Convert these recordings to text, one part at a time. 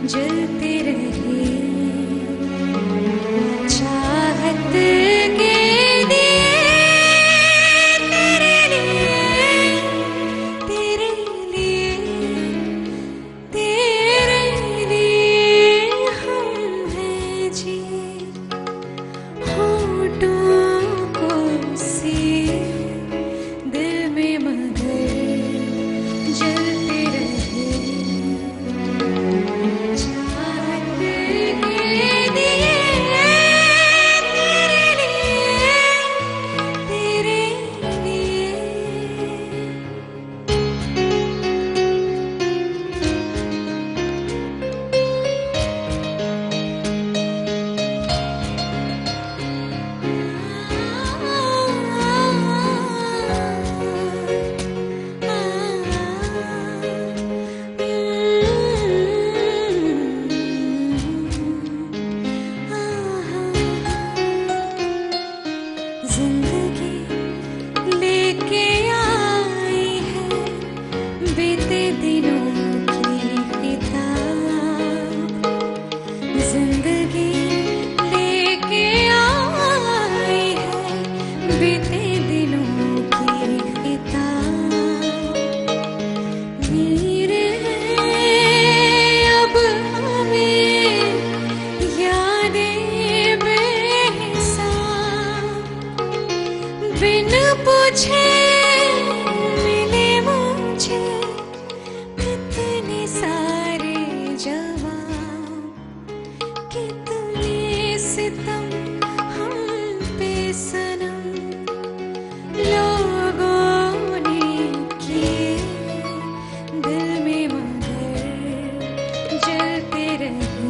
जलते रहे चाहत के दिए तेरे लिए तेरे लिए तेरे लिए हम हैं जी होठों को सी दिल में मगर जलते रहे चाहत के दिए तेरे लिए तेरे लिए जिंदगी लेके आई है बीते दिनों की किताब जिंदगी लेके आई है बीते दिनों की किताब मेरे अब हमें यादें बेहिसाब बिन पूछे मिले मुझे कितने सारे जवाब कितने सितम हम पे सनम लोगों ने किए दिल में मगर जलते रहे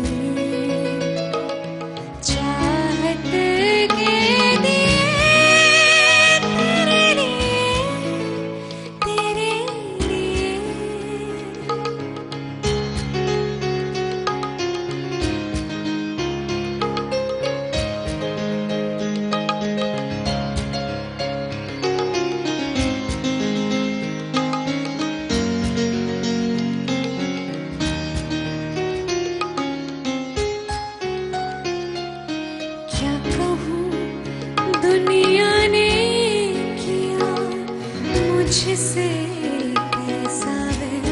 चाहत के दिए तेरे लिए तेरे लिए क्या कहूँ दुनिया ने किया मुझसे कैसा वैर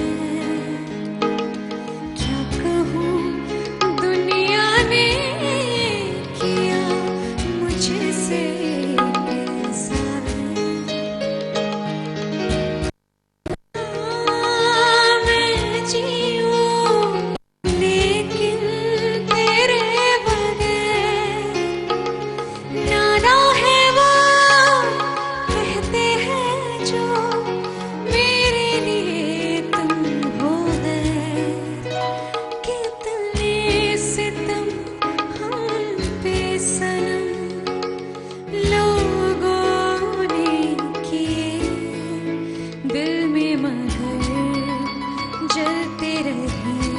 क्या कहूँ दुनिया ने किया मुझसे कैसा वैर मैं जीऊँ लेकिन तेरे बगैर नाना है वो कहते हैं जो मेरे लिए तुम हो गए कितने सितम हम पे सनम लोगों ने किए दिल में मगर जलते रहे